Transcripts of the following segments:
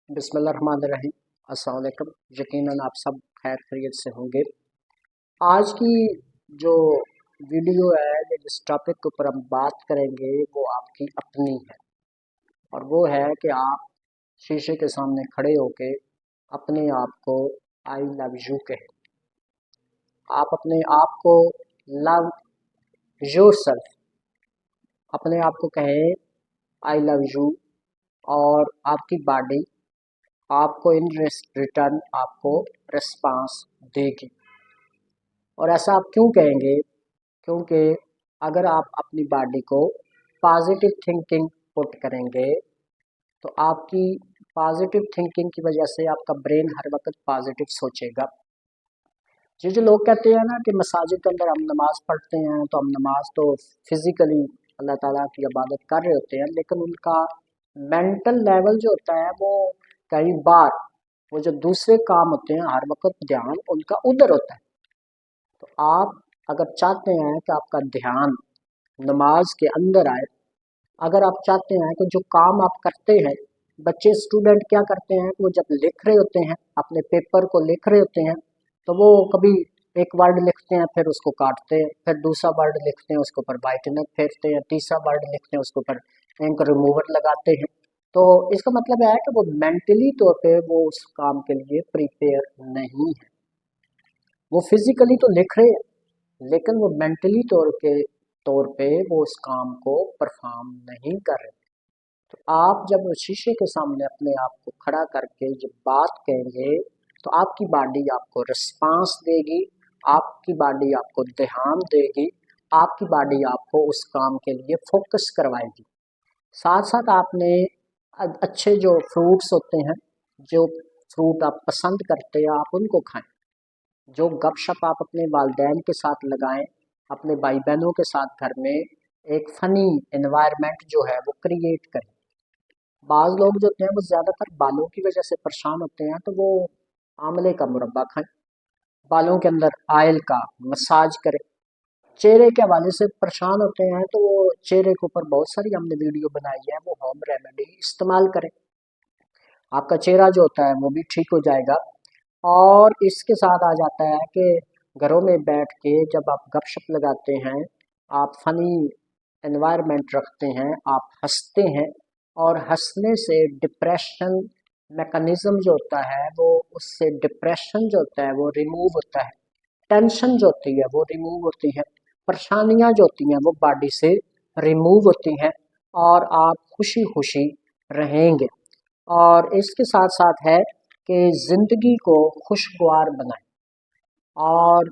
बिस्मिल्लाहिर्रहमानिर्रहीम। अस्सलाम वालेकुम। यकीनन आप सब खैर खैरियत से होंगे। आज की जो वीडियो है या जिस टॉपिक के ऊपर हम बात करेंगे वो आपकी अपनी है, और वो है कि आप शीशे के सामने खड़े होके अपने आप को आई लव यू कहें। आप अपने आप को लव योरसेल्फ, अपने आप को कहें आई लव यू, और आपकी बॉडी आपको इन रिटर्न आपको रिस्पांस देगी। और ऐसा आप क्यों कहेंगे? क्योंकि अगर आप अपनी बॉडी को पॉजिटिव थिंकिंग पुट करेंगे तो आपकी पॉजिटिव थिंकिंग की वजह से आपका ब्रेन हर वक्त पॉजिटिव सोचेगा। ये जो लोग कहते हैं ना कि मसाजिद के अंदर हम नमाज़ पढ़ते हैं, तो हम नमाज तो फिज़िकली अल्लाह ताला की इबादत कर रहे होते हैं, लेकिन उनका मेंटल लेवल जो होता है वो कई बार वो जो दूसरे काम होते हैं हर वक्त ध्यान उनका उधर होता है। तो आप अगर चाहते हैं कि आपका ध्यान नमाज के अंदर आए, अगर आप चाहते हैं कि जो काम आप करते हैं, बच्चे स्टूडेंट क्या करते हैं कि वो जब लिख रहे होते हैं, अपने पेपर को लिख रहे होते हैं, तो वो कभी एक वर्ड लिखते हैं फिर उसको काटते हैं, फिर दूसरा वर्ड लिखते हैं उसके ऊपर व्हाइटनर फेरते हैं, तीसरा वर्ड लिखते हैं उसके ऊपर इंक रिमूवर लगाते हैं। तो इसका मतलब है कि वो मेंटली तौर पे वो उस काम के लिए प्रिपेयर नहीं है। वो फिजिकली तो लिख रहे हैं लेकिन वो मेंटली तौर पे वो उस काम को परफॉर्म नहीं कर रहे। तो आप जब शीशे के सामने अपने आप को खड़ा करके जब बात कहेंगे तो आपकी बॉडी आपको रिस्पांस देगी, आपकी बॉडी आपको ध्यान देगी, आपकी बॉडी आपको उस काम के लिए फोकस करवाएगी। साथ साथ आपने अच्छे जो फ्रूट्स होते हैं, जो फ्रूट आप पसंद करते हैं, आप उनको खाएं। जो गपशप आप अपने वालिदैन के साथ लगाएं, अपने भाई बहनों के साथ घर में एक फ़नी एनवायरनमेंट जो है वो क्रिएट करें। बाज़ लोग जो होते हैं वो ज़्यादातर बालों की वजह से परेशान होते हैं, तो वो आंवले का मुरब्बा खाएं, बालों के अंदर ऑयल का मसाज करें। चेहरे के हवाले से परेशान होते हैं तो वो चेहरे के ऊपर बहुत सारी हमने वीडियो बनाई है, वो होम रेमेडी इस्तेमाल करें, आपका चेहरा जो होता है वो भी ठीक हो जाएगा। और इसके साथ आ जाता है कि घरों में बैठ के जब आप गपशप लगाते हैं, आप फ़नी एनवायरनमेंट रखते हैं, आप हंसते हैं, और हंसने से डिप्रेशन मैकेनिज़्म जो होता है वो उससे डिप्रेशन जो होता है वो रिमूव होता है, टेंशन जो होती है वो रिमूव होती है, परेशानियां जो होती हैं वो बॉडी से रिमूव होती हैं, और आप खुशी खुशी रहेंगे। और इसके साथ साथ है कि ज़िंदगी को खुशगवार बनाएं, और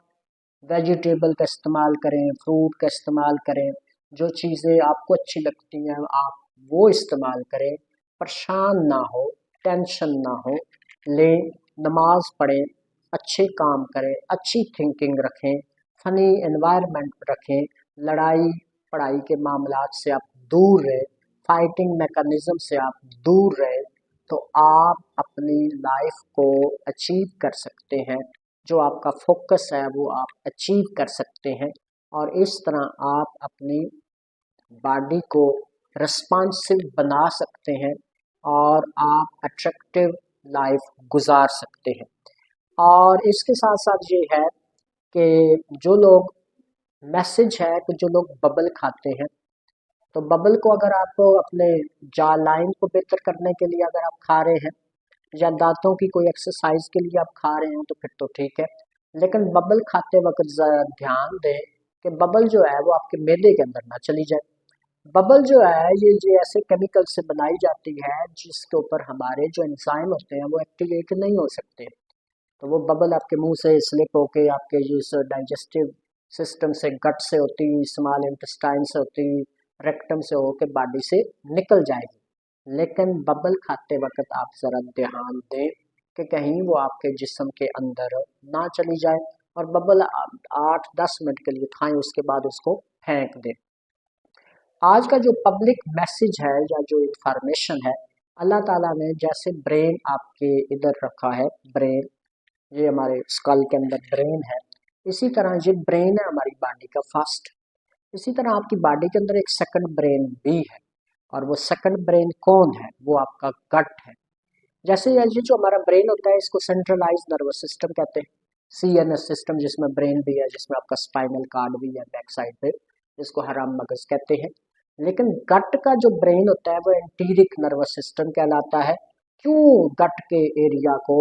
वेजिटेबल का इस्तेमाल करें, फ्रूट का इस्तेमाल करें, जो चीज़ें आपको अच्छी लगती हैं आप वो इस्तेमाल करें, परेशान ना हो, टेंशन ना हो, लें, नमाज पढ़ें, अच्छे काम करें, अच्छी थिंकिंग रखें, फ़नी एनवायरनमेंट रखें, लड़ाई पढ़ाई के मामलात से आप दूर रहें, फाइटिंग मैकेनिज़्म से आप दूर रहें, तो आप अपनी लाइफ को अचीव कर सकते हैं। जो आपका फोकस है वो आप अचीव कर सकते हैं, और इस तरह आप अपनी बॉडी को रिस्पॉन्सिव बना सकते हैं, और आप अट्रैक्टिव लाइफ गुजार सकते हैं। और इसके साथ साथ ये है कि जो लोग मैसेज है कि जो लोग बबल खाते हैं, तो बबल को अगर आप अपने जा लाइन को बेहतर करने के लिए अगर आप खा रहे हैं, या दांतों की कोई एक्सरसाइज के लिए आप खा रहे हैं, तो फिर तो ठीक है। लेकिन बबल खाते वक्त ज़रा ध्यान दें कि बबल जो है वो आपके मैदे के अंदर ना चली जाए। बबल जो है ये ऐसे केमिकल से बनाई जाती है जिसके ऊपर हमारे जो एंजाइम होते हैं वो एक्टिवेट नहीं हो सकते। तो वो बबल आपके मुंह से स्लिप होके आपके जिस डाइजेस्टिव सिस्टम से, गट से होती हुई, स्मॉल इंटेस्टाइन से होती हुई, रेक्टम से होके बॉडी से निकल जाएगी। लेकिन बबल खाते वक्त आप ज़रा ध्यान दें कि कहीं वो आपके जिस्म के अंदर ना चली जाए, और बबल 8-10 मिनट के लिए खाएं, उसके बाद उसको फेंक दें। आज का जो पब्लिक मैसेज है या जो इंफॉर्मेशन है, अल्लाह ताला ने जैसे ब्रेन आपके इधर रखा है, ब्रेन ये हमारे स्कल के अंदर ब्रेन है, इसी तरह ये ब्रेन है हमारी बॉडी का फर्स्ट। इसी तरह आपकी बॉडी के अंदर एक सेकंड ब्रेन भी है, और वो सेकंड ब्रेन कौन है? वो आपका गट है। जैसे ये जो हमारा ब्रेन होता है इसको सेंट्रलाइज नर्वस सिस्टम कहते हैं, CNS सिस्टम जिसमें ब्रेन भी है, जिसमें आपका स्पाइनल कार्ड भी है बैक साइड पे, इसको हराम मगज कहते हैं। लेकिन गट का जो ब्रेन होता है वो एंटीरिक नर्वस सिस्टम कहलाता है। क्यों गट के एरिया को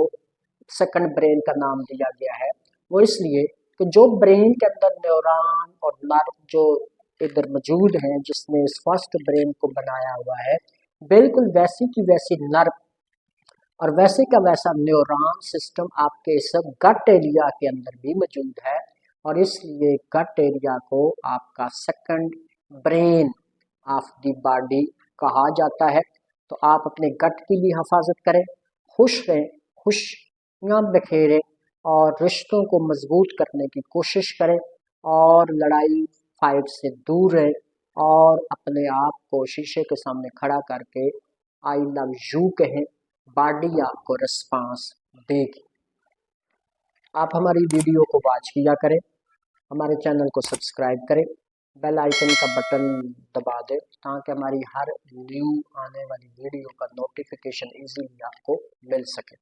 सेकंड ब्रेन का नाम दिया गया है? वो इसलिए कि जो ब्रेन के अंदर न्यूरॉन और नर्व जो इधर मौजूद हैं, जिसने इस फर्स्ट ब्रेन को बनाया हुआ है, बिल्कुल वैसी की वैसी नर्व और वैसे का वैसा न्यूरॉन सिस्टम आपके इस गट एरिया के अंदर भी मौजूद है, और इसलिए गट एरिया को आपका second brain of the body कहा जाता है। तो आप अपने गट की भी हिफाजत करें, खुश रहें, खुशियाँ बखेरें और रिश्तों को मजबूत करने की कोशिश करें, और लड़ाई फाइट से दूर रहें, और अपने आप को शीशे के सामने खड़ा करके आई लव यू कहें, बॉडी आपको रिस्पांस देगी। आप हमारी वीडियो को वॉच किया करें, हमारे चैनल को सब्सक्राइब करें, बेल आइकन का बटन दबा दें ताकि हमारी हर न्यू आने वाली वीडियो का नोटिफिकेशन इजीली आपको मिल सके।